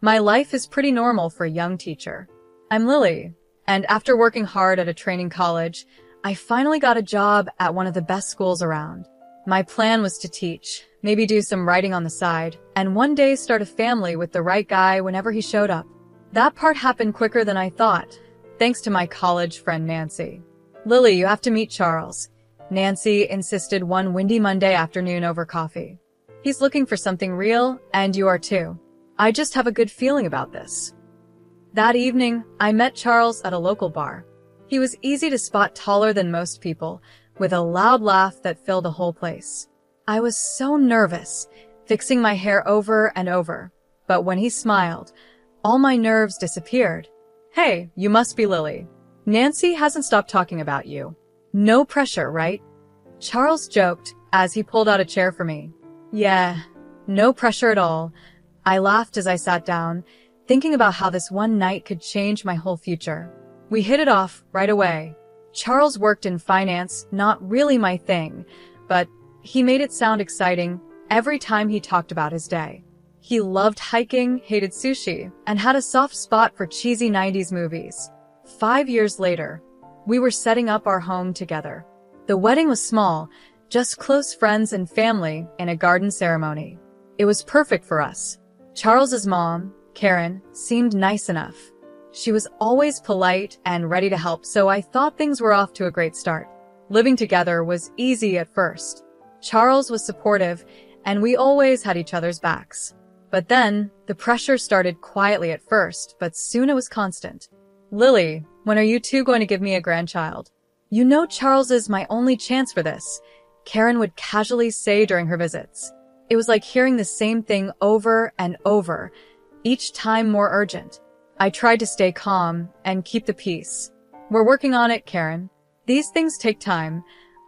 My life is pretty normal for a young teacher. I'm Lily, and after working hard at a training college, I finally got a job at one of the best schools around. My plan was to teach, maybe do some writing on the side, and one day start a family with the right guy whenever he showed up. That part happened quicker than I thought, thanks to my college friend Nancy. Lily, you have to meet Charles. Nancy insisted one windy Monday afternoon over coffee. He's looking for something real, and you are too. I just have a good feeling about this. That evening, I met Charles at a local bar. He was easy to spot, taller than most people, with a loud laugh that filled the whole place. I was so nervous, fixing my hair over and over. But when he smiled, all my nerves disappeared. Hey, you must be Lily. Nancy hasn't stopped talking about you. No pressure, right? Charles joked as he pulled out a chair for me. Yeah, no pressure at all. I laughed as I sat down, thinking about how this one night could change my whole future. We hit it off right away. Charles worked in finance, not really my thing, but he made it sound exciting every time he talked about his day. He loved hiking, hated sushi, and had a soft spot for cheesy 90s movies. 5 years later, we were setting up our home together. The wedding was small, just close friends and family in a garden ceremony. It was perfect for us. Charles's mom, Karen, seemed nice enough. She was always polite and ready to help, so I thought things were off to a great start. Living together was easy at first. Charles was supportive, and we always had each other's backs. But then, the pressure started quietly at first, but soon it was constant. Lily, when are you two going to give me a grandchild? You know Charles is my only chance for this, Karen would casually say during her visits. It was like hearing the same thing over and over, each time more urgent. I tried to stay calm and keep the peace. We're working on it, Karen. These things take time,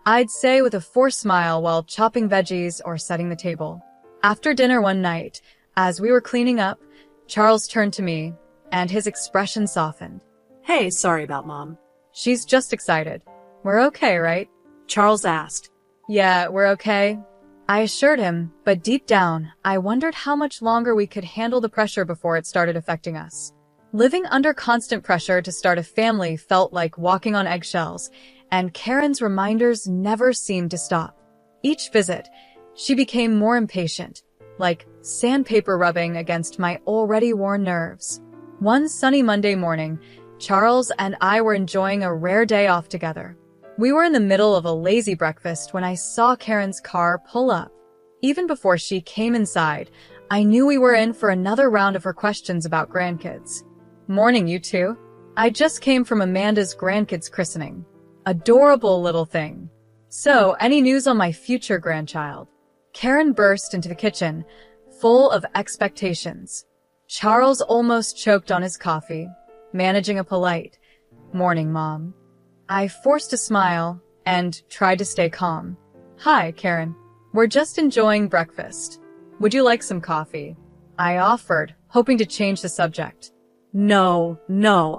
I'd say with a forced smile while chopping veggies or setting the table. After dinner one night, as we were cleaning up, Charles turned to me, and his expression softened. Hey, sorry about Mom. She's just excited. We're okay, right? Charles asked. Yeah, we're okay. I assured him, but deep down, I wondered how much longer we could handle the pressure before it started affecting us. Living under constant pressure to start a family felt like walking on eggshells, and Karen's reminders never seemed to stop. Each visit, she became more impatient, like sandpaper rubbing against my already worn nerves. One sunny Monday morning, Charles and I were enjoying a rare day off together. We were in the middle of a lazy breakfast when I saw Karen's car pull up. Even before she came inside, I knew we were in for another round of her questions about grandkids. Morning, you two. I just came from Amanda's grandkids' christening. Adorable little thing. So, any news on my future grandchild? Karen burst into the kitchen, full of expectations. Charles almost choked on his coffee, managing a polite, "Morning, Mom." I forced a smile and tried to stay calm. "Hi, Karen. We're just enjoying breakfast. Would you like some coffee?" I offered, hoping to change the subject. No,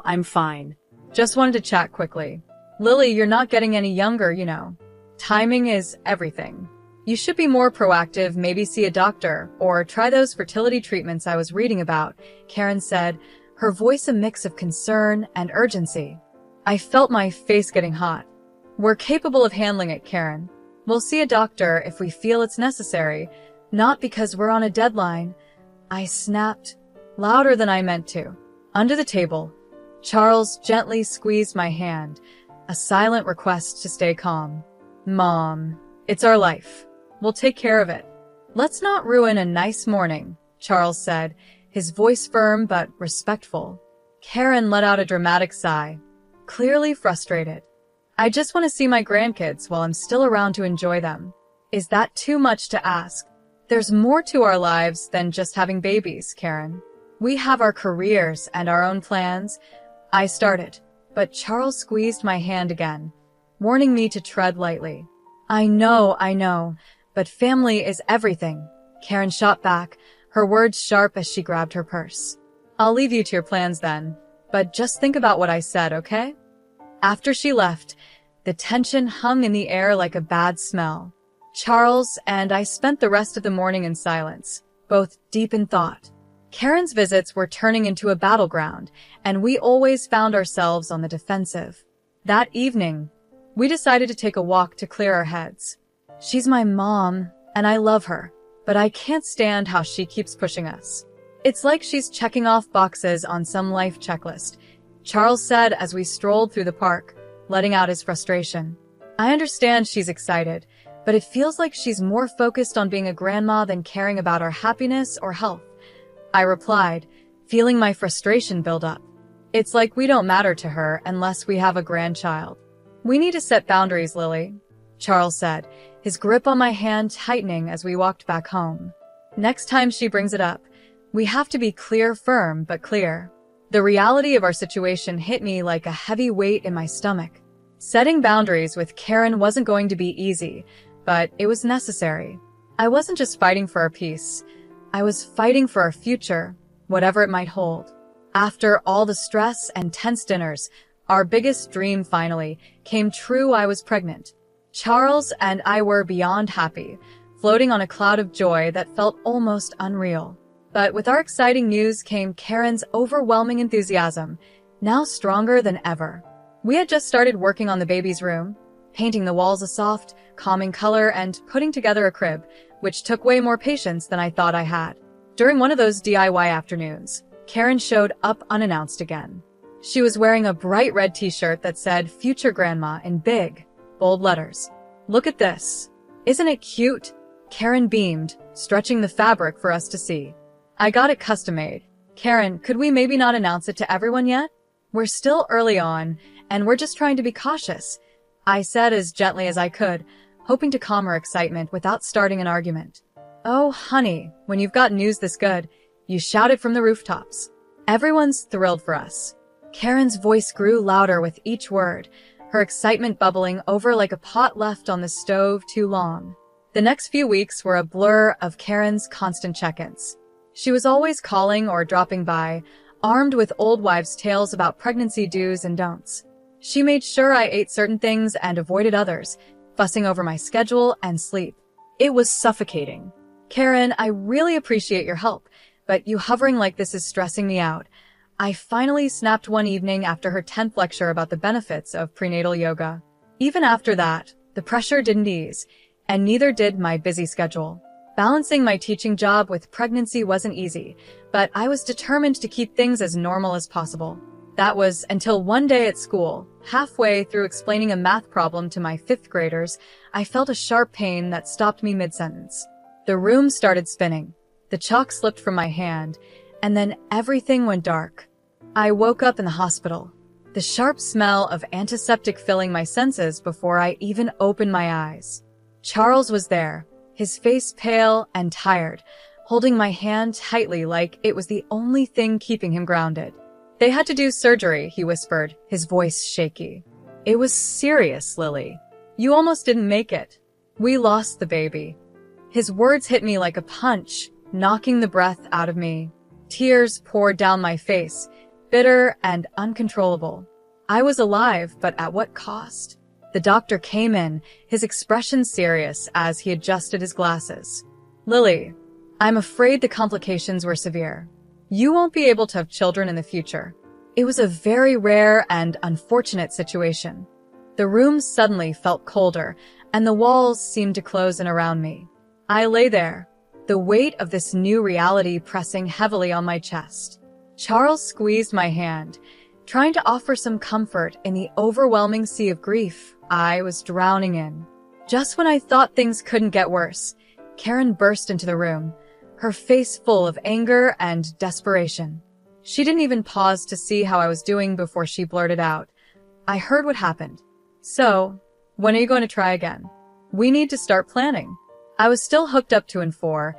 I'm fine. Just wanted to chat quickly. Lily, you're not getting any younger, you know. Timing is everything. You should be more proactive, maybe see a doctor, or try those fertility treatments I was reading about, Karen said, her voice a mix of concern and urgency. I felt my face getting hot. We're capable of handling it, Karen. We'll see a doctor if we feel it's necessary, not because we're on a deadline. I snapped, louder than I meant to. Under the table, Charles gently squeezed my hand, a silent request to stay calm. "Mom, it's our life. We'll take care of it. Let's not ruin a nice morning," Charles said, his voice firm but respectful. Karen let out a dramatic sigh, clearly frustrated. "I just want to see my grandkids while I'm still around to enjoy them. Is that too much to ask? There's more to our lives than just having babies, Karen. We have our careers and our own plans." I started, but Charles squeezed my hand again, warning me to tread lightly. I know, but family is everything," Karen shot back, her words sharp as she grabbed her purse. "I'll leave you to your plans then, but just think about what I said, okay?" After she left, the tension hung in the air like a bad smell. Charles and I spent the rest of the morning in silence, both deep in thought. Karen's visits were turning into a battleground, and we always found ourselves on the defensive. That evening, we decided to take a walk to clear our heads. She's my mom, and I love her, but I can't stand how she keeps pushing us. It's like she's checking off boxes on some life checklist, Charles said as we strolled through the park, letting out his frustration. I understand she's excited, but it feels like she's more focused on being a grandma than caring about our happiness or health. I replied, feeling my frustration build up. It's like we don't matter to her unless we have a grandchild. We need to set boundaries, Lily, Charles said, his grip on my hand tightening as we walked back home. Next time she brings it up, we have to be clear, firm, but clear. The reality of our situation hit me like a heavy weight in my stomach. Setting boundaries with Karen wasn't going to be easy, but it was necessary. I wasn't just fighting for our peace. I was fighting for our future, whatever it might hold. After all the stress and tense dinners, our biggest dream finally came true. I was pregnant. Charles and I were beyond happy, floating on a cloud of joy that felt almost unreal. But with our exciting news came Karen's overwhelming enthusiasm, now stronger than ever. We had just started working on the baby's room, painting the walls a soft, calming color and putting together a crib, which took way more patience than I thought I had. During one of those DIY afternoons, Karen showed up unannounced again. She was wearing a bright red t-shirt that said Future Grandma in big, bold letters. Look at this. Isn't it cute? Karen beamed, stretching the fabric for us to see. I got it custom made. Karen, could we maybe not announce it to everyone yet? We're still early on, and we're just trying to be cautious, I said as gently as I could, hoping to calm her excitement without starting an argument. Oh, honey, when you've got news this good, you shouted from the rooftops. Everyone's thrilled for us. Karen's voice grew louder with each word, her excitement bubbling over like a pot left on the stove too long. The next few weeks were a blur of Karen's constant check-ins. She was always calling or dropping by, armed with old wives' tales about pregnancy do's and don'ts. She made sure I ate certain things and avoided others, fussing over my schedule and sleep. It was suffocating. Karen, I really appreciate your help, but you hovering like this is stressing me out. I finally snapped one evening after her 10th lecture about the benefits of prenatal yoga. Even after that, the pressure didn't ease, and neither did my busy schedule. Balancing my teaching job with pregnancy wasn't easy, but I was determined to keep things as normal as possible. That was until one day at school, halfway through explaining a math problem to my 5th graders, I felt a sharp pain that stopped me mid-sentence. The room started spinning. The chalk slipped from my hand, and then everything went dark. I woke up in the hospital, the sharp smell of antiseptic filling my senses before I even opened my eyes. Charles was there, his face pale and tired, holding my hand tightly like it was the only thing keeping him grounded. They had to do surgery, he whispered, his voice shaky. It was serious, Lily. You almost didn't make it. We lost the baby. His words hit me like a punch, knocking the breath out of me. Tears poured down my face, bitter and uncontrollable. I was alive, but at what cost? The doctor came in, his expression serious as he adjusted his glasses. Lily, I'm afraid the complications were severe. You won't be able to have children in the future. It was a very rare and unfortunate situation. The room suddenly felt colder, and the walls seemed to close in around me. I lay there, the weight of this new reality pressing heavily on my chest. Charles squeezed my hand, trying to offer some comfort in the overwhelming sea of grief I was drowning in. Just when I thought things couldn't get worse, Karen burst into the room, her face full of anger and desperation. She didn't even pause to see how I was doing before she blurted out, I heard what happened. So, when are you going to try again? We need to start planning. I was still hooked up to N4,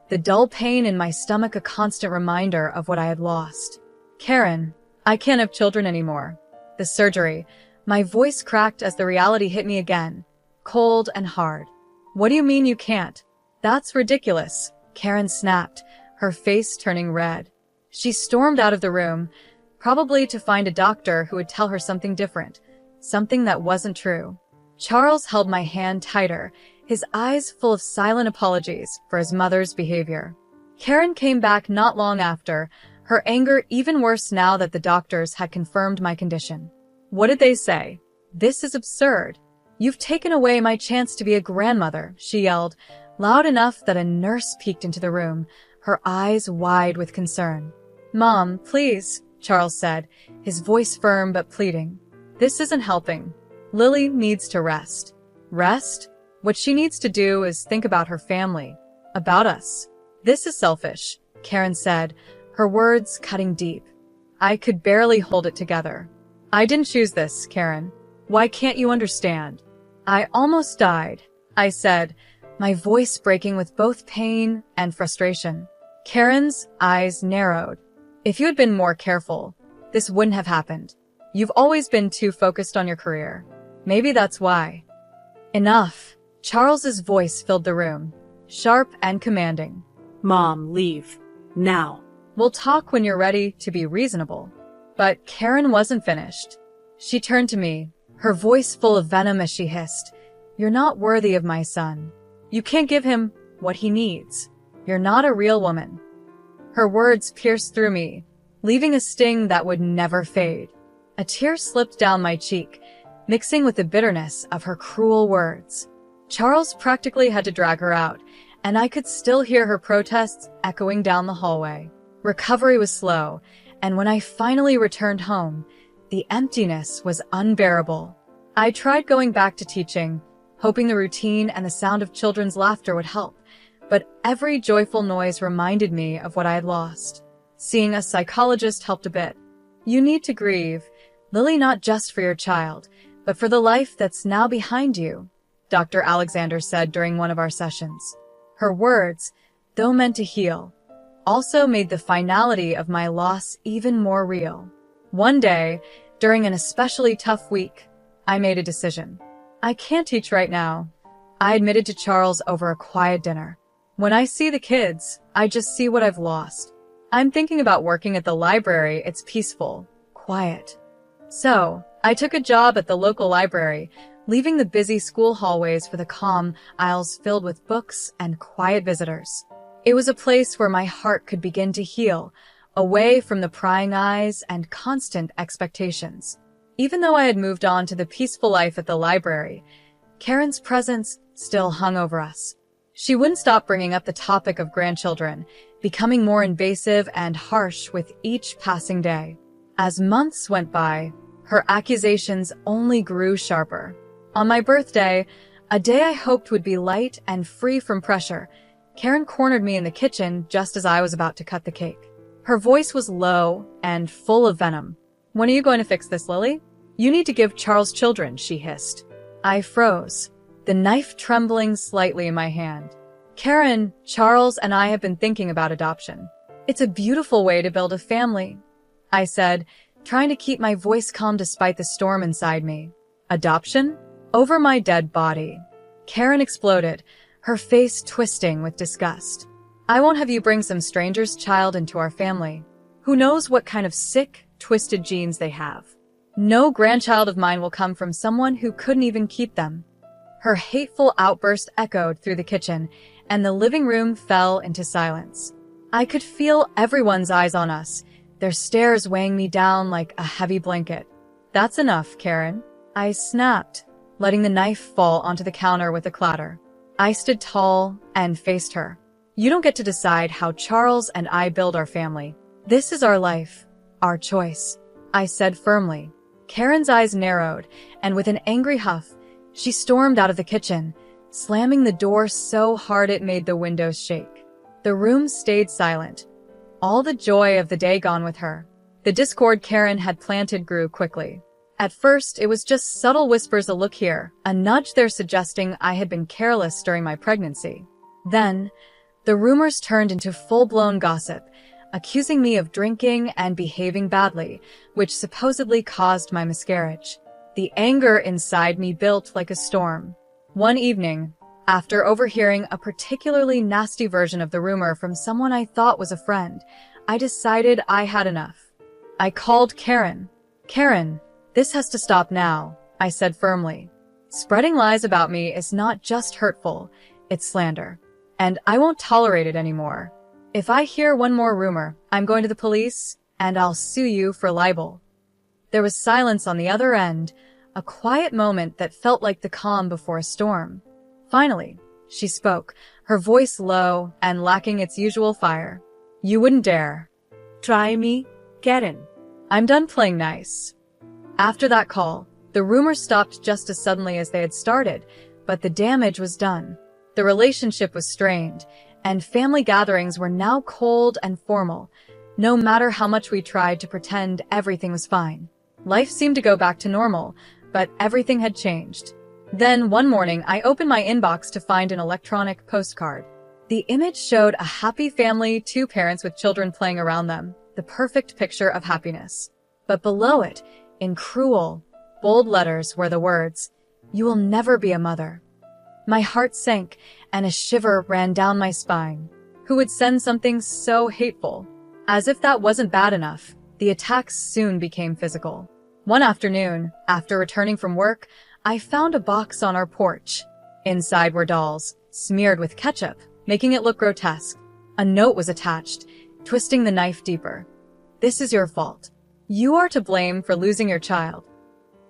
the dull pain in my stomach a constant reminder of what I had lost. Karen, I can't have children anymore. The surgery. My voice cracked as the reality hit me again, cold and hard. What do you mean you can't? That's ridiculous, Karen snapped, her face turning red. She stormed out of the room, probably to find a doctor who would tell her something different, something that wasn't true. Charles held my hand tighter, his eyes full of silent apologies for his mother's behavior. Karen came back not long after, her anger even worse now that the doctors had confirmed my condition. What did they say? This is absurd. You've taken away my chance to be a grandmother, she yelled, loud enough that a nurse peeked into the room, her eyes wide with concern. Mom, please, Charles said, his voice firm but pleading. This isn't helping. Lily needs to rest. Rest? What she needs to do is think about her family. About us. This is selfish, Karen said, her words cutting deep. I could barely hold it together. I didn't choose this, Karen. Why can't you understand? I almost died, I said, my voice breaking with both pain and frustration. Karen's eyes narrowed. If you had been more careful, this wouldn't have happened. You've always been too focused on your career. Maybe that's why. Enough. Charles's voice filled the room, sharp and commanding. Mom, leave. Now. We'll talk when you're ready to be reasonable. But Karen wasn't finished. She turned to me, her voice full of venom as she hissed. You're not worthy of my son. You can't give him what he needs. You're not a real woman. Her words pierced through me, leaving a sting that would never fade. A tear slipped down my cheek, mixing with the bitterness of her cruel words. Charles practically had to drag her out, and I could still hear her protests echoing down the hallway. Recovery was slow, and when I finally returned home, the emptiness was unbearable. I tried going back to teaching, hoping the routine and the sound of children's laughter would help, but every joyful noise reminded me of what I had lost. Seeing a psychologist helped a bit. You need to grieve, Lily, not just for your child, but for the life that's now behind you, Dr. Alexander said during one of our sessions. Her words, though meant to heal, also made the finality of my loss even more real. One day, during an especially tough week, I made a decision. I can't teach right now, I admitted to Charles over a quiet dinner. When I see the kids, I just see what I've lost. I'm thinking about working at the library. It's peaceful, quiet. So, I took a job at the local library, leaving the busy school hallways for the calm aisles filled with books and quiet visitors. It was a place where my heart could begin to heal, away from the prying eyes and constant expectations. Even though I had moved on to the peaceful life at the library, Karen's presence still hung over us. She wouldn't stop bringing up the topic of grandchildren, becoming more invasive and harsh with each passing day. As months went by, her accusations only grew sharper. On my birthday, a day I hoped would be light and free from pressure, Karen cornered me in the kitchen just as I was about to cut the cake. Her voice was low and full of venom. When are you going to fix this, Lily? You need to give Charles children, she hissed. I froze, the knife trembling slightly in my hand. Karen, Charles and I have been thinking about adoption. It's a beautiful way to build a family, I said, trying to keep my voice calm despite the storm inside me. Adoption? Over my dead body. Karen exploded, her face twisting with disgust. I won't have you bring some stranger's child into our family. Who knows what kind of sick, twisted genes they have. No grandchild of mine will come from someone who couldn't even keep them. Her hateful outburst echoed through the kitchen, and the living room fell into silence. I could feel everyone's eyes on us, their stares weighing me down like a heavy blanket. That's enough, Karen. I snapped, letting the knife fall onto the counter with a clatter. I stood tall and faced her. You don't get to decide how Charles and I build our family. This is our life, our choice, I said firmly. Karen's eyes narrowed, and with an angry huff, she stormed out of the kitchen, slamming the door so hard it made the windows shake. The room stayed silent, all the joy of the day gone with her. The discord Karen had planted grew quickly. At first, it was just subtle whispers, a look here, a nudge there suggesting I had been careless during my pregnancy. Then, the rumors turned into full-blown gossip, accusing me of drinking and behaving badly, which supposedly caused my miscarriage. The anger inside me built like a storm. One evening, after overhearing a particularly nasty version of the rumor from someone I thought was a friend, I decided I had enough. I called Karen. Karen, this has to stop now, I said firmly. Spreading lies about me is not just hurtful, it's slander. And I won't tolerate it anymore. If I hear one more rumor, I'm going to the police, and I'll sue you for libel." There was silence on the other end, a quiet moment that felt like the calm before a storm. Finally, she spoke, her voice low and lacking its usual fire. "You wouldn't dare." Try me, Karen. "I'm done playing nice." After that call, the rumors stopped just as suddenly as they had started, but the damage was done. The relationship was strained, and family gatherings were now cold and formal, no matter how much we tried to pretend everything was fine. Life seemed to go back to normal, but everything had changed. Then one morning, I opened my inbox to find an electronic postcard. The image showed a happy family, 2 parents with children playing around them, the perfect picture of happiness. But below it, in cruel, bold letters, were the words, "You will never be a mother." My heart sank, and a shiver ran down my spine. Who would send something so hateful? As if that wasn't bad enough, the attacks soon became physical. One afternoon, after returning from work, I found a box on our porch. Inside were dolls, smeared with ketchup, making it look grotesque. A note was attached, twisting the knife deeper. "This is your fault. You are to blame for losing your child."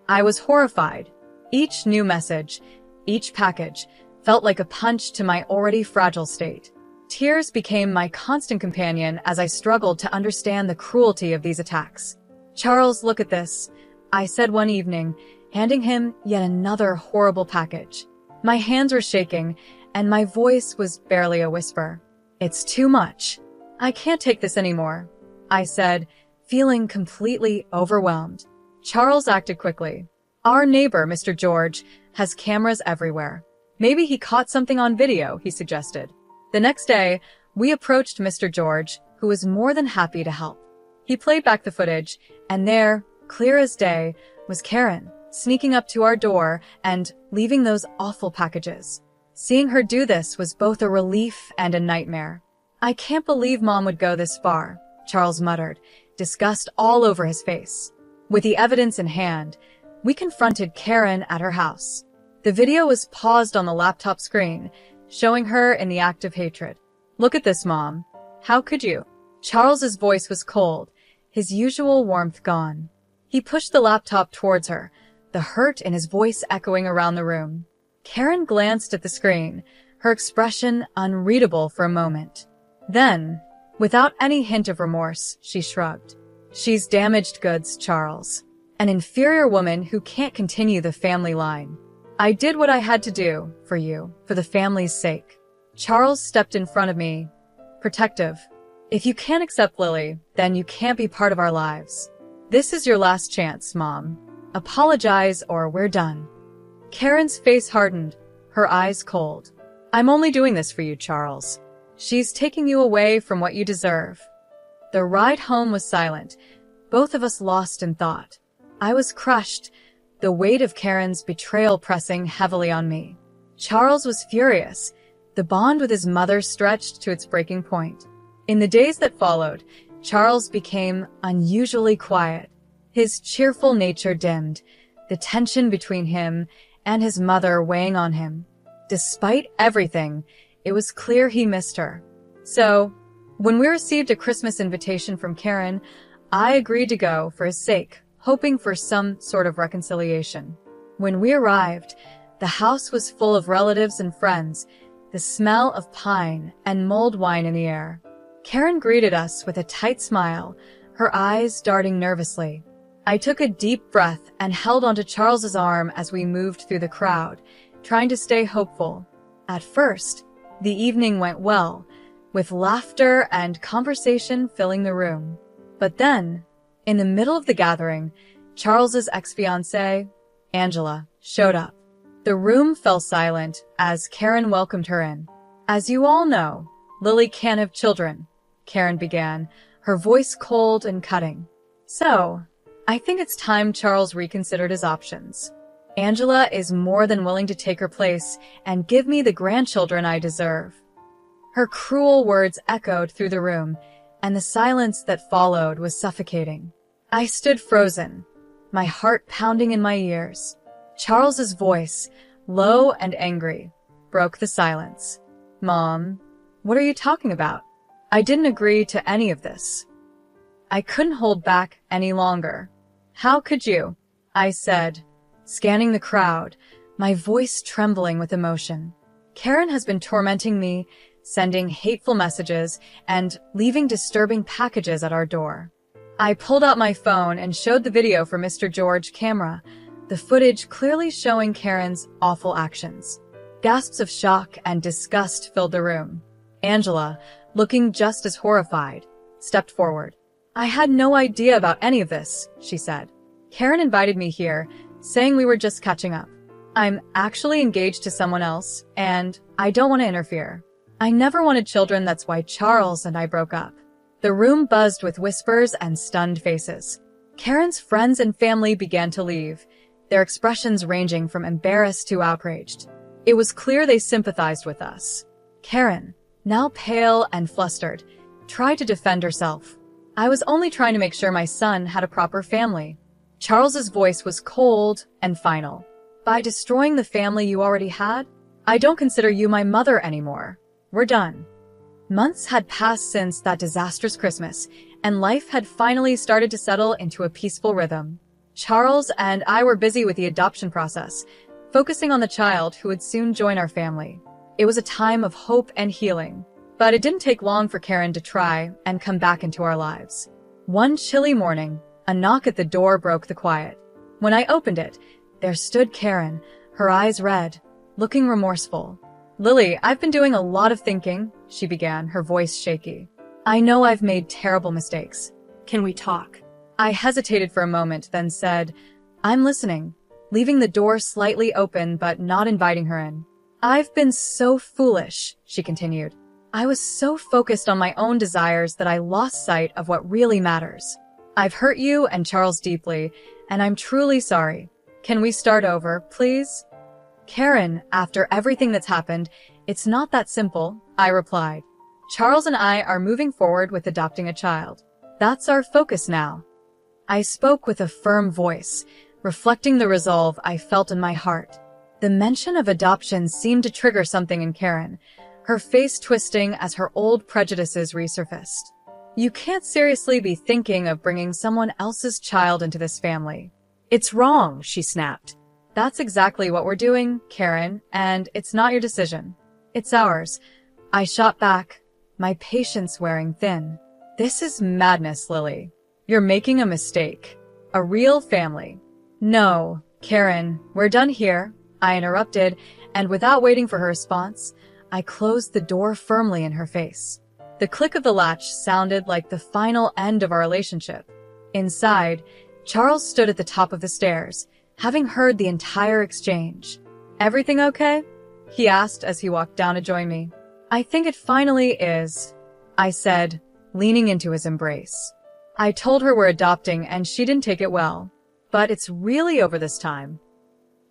I was horrified. Each new message, each package, felt like a punch to my already fragile state. Tears became my constant companion as I struggled to understand the cruelty of these attacks. "Charles, look at this," I said one evening, handing him yet another horrible package. My hands were shaking, and my voice was barely a whisper. "It's too much. I can't take this anymore," I said, feeling completely overwhelmed. Charles acted quickly. "Our neighbor, Mr. George, has cameras everywhere. Maybe he caught something on video," he suggested. The next day, we approached Mr. George, who was more than happy to help. He played back the footage, and there, clear as day, was Karen, sneaking up to our door and leaving those awful packages. Seeing her do this was both a relief and a nightmare. "I can't believe Mom would go this far," Charles muttered, disgust all over his face. With the evidence in hand, we confronted Karen at her house. The video was paused on the laptop screen, showing her in the act of hatred. "Look at this, Mom. How could you?" Charles's voice was cold, his usual warmth gone. He pushed the laptop towards her, the hurt in his voice echoing around the room. Karen glanced at the screen, her expression unreadable for a moment. Then, without any hint of remorse, she shrugged. "She's damaged goods, Charles. An inferior woman who can't continue the family line. I did what I had to do for you, for the family's sake." Charles stepped in front of me, protective. "If you can't accept Lily, then you can't be part of our lives. This is your last chance, Mom. Apologize or we're done." Karen's face hardened, her eyes cold. "I'm only doing this for you, Charles. She's taking you away from what you deserve." The ride home was silent, both of us lost in thought. I was crushed, the weight of Karen's betrayal pressing heavily on me. Charles was furious, the bond with his mother stretched to its breaking point. In the days that followed, Charles became unusually quiet. His cheerful nature dimmed, the tension between him and his mother weighing on him. Despite everything, it was clear he missed her. So, when we received a Christmas invitation from Karen, I agreed to go for his sake, hoping for some sort of reconciliation. When we arrived, the house was full of relatives and friends, the smell of pine and mulled wine in the air. Karen greeted us with a tight smile, her eyes darting nervously. I took a deep breath and held onto Charles's arm as we moved through the crowd, trying to stay hopeful. At first, the evening went well, with laughter and conversation filling the room. But then, in the middle of the gathering, Charles's ex-fiancée, Angela, showed up. The room fell silent as Karen welcomed her in. "As you all know, Lily can't have children," Karen began, her voice cold and cutting. "So, I think it's time Charles reconsidered his options. Angela is more than willing to take her place and give me the grandchildren I deserve." Her cruel words echoed through the room, and the silence that followed was suffocating. I stood frozen, my heart pounding in my ears. Charles's voice, low and angry, broke the silence. "Mom, what are you talking about?" I didn't agree to any of this. I couldn't hold back any longer. How could you? I said, scanning the crowd, my voice trembling with emotion. Karen has been tormenting me, sending hateful messages, and leaving disturbing packages at our door. I pulled out my phone and showed the video for Mr. George's camera, the footage clearly showing Karen's awful actions. Gasps of shock and disgust filled the room. Angela, looking just as horrified, stepped forward. I had no idea about any of this, she said. Karen invited me here, saying we were just catching up. I'm actually engaged to someone else, and I don't want to interfere. I never wanted children, that's why Charles and I broke up. The room buzzed with whispers and stunned faces. Karen's friends and family began to leave, their expressions ranging from embarrassed to outraged. It was clear they sympathized with us. Karen, now pale and flustered, tried to defend herself. I was only trying to make sure my son had a proper family. Charles's voice was cold and final. By destroying the family you already had, I don't consider you my mother anymore. We're done. Months had passed since that disastrous Christmas, and life had finally started to settle into a peaceful rhythm. Charles and I were busy with the adoption process, focusing on the child who would soon join our family. It was a time of hope and healing, but it didn't take long for Karen to try and come back into our lives. One chilly morning, a knock at the door broke the quiet. When I opened it, there stood Karen, her eyes red, looking remorseful. Lily, I've been doing a lot of thinking, she began, her voice shaky. I know I've made terrible mistakes. Can we talk? I hesitated for a moment, then said, I'm listening, leaving the door slightly open but not inviting her in. I've been so foolish, she continued. I was so focused on my own desires that I lost sight of what really matters. I've hurt you and Charles deeply, and I'm truly sorry. Can we start over, please? Karen, after everything that's happened, it's not that simple, I replied. Charles and I are moving forward with adopting a child. That's our focus now. I spoke with a firm voice, reflecting the resolve I felt in my heart. The mention of adoption seemed to trigger something in Karen, her face twisting as her old prejudices resurfaced. You can't seriously be thinking of bringing someone else's child into this family. It's wrong, she snapped. That's exactly what we're doing, Karen, and it's not your decision. It's ours. I shot back, my patience wearing thin. This is madness, Lily. You're making a mistake. A real family. No, Karen, we're done here, I interrupted, and without waiting for her response, I closed the door firmly in her face. The click of the latch sounded like the final end of our relationship. Inside, Charles stood at the top of the stairs, having heard the entire exchange. Everything okay? He asked as he walked down to join me. I think it finally is, I said, leaning into his embrace. I told her we're adopting and she didn't take it well, but it's really over this time.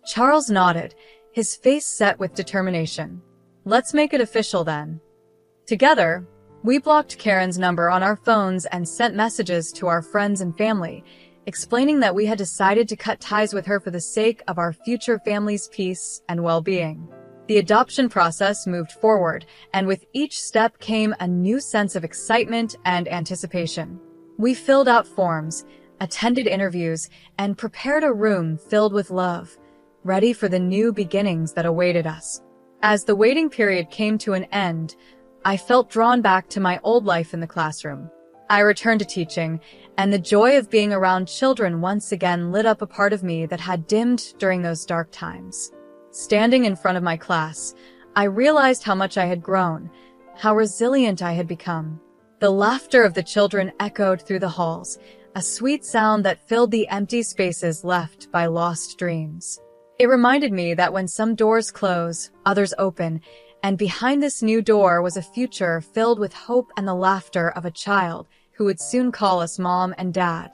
Charles nodded, his face set with determination. Let's make it official then. Together, we blocked Karen's number on our phones and sent messages to our friends and family, explaining that we had decided to cut ties with her for the sake of our future family's peace and well-being. The adoption process moved forward, and with each step came a new sense of excitement and anticipation. We filled out forms, attended interviews, and prepared a room filled with love, ready for the new beginnings that awaited us. As the waiting period came to an end, I felt drawn back to my old life in the classroom. I returned to teaching, and the joy of being around children once again lit up a part of me that had dimmed during those dark times. Standing in front of my class, I realized how much I had grown, how resilient I had become. The laughter of the children echoed through the halls, a sweet sound that filled the empty spaces left by lost dreams. It reminded me that when some doors close, others open, and behind this new door was a future filled with hope and the laughter of a child who would soon call us Mom and Dad.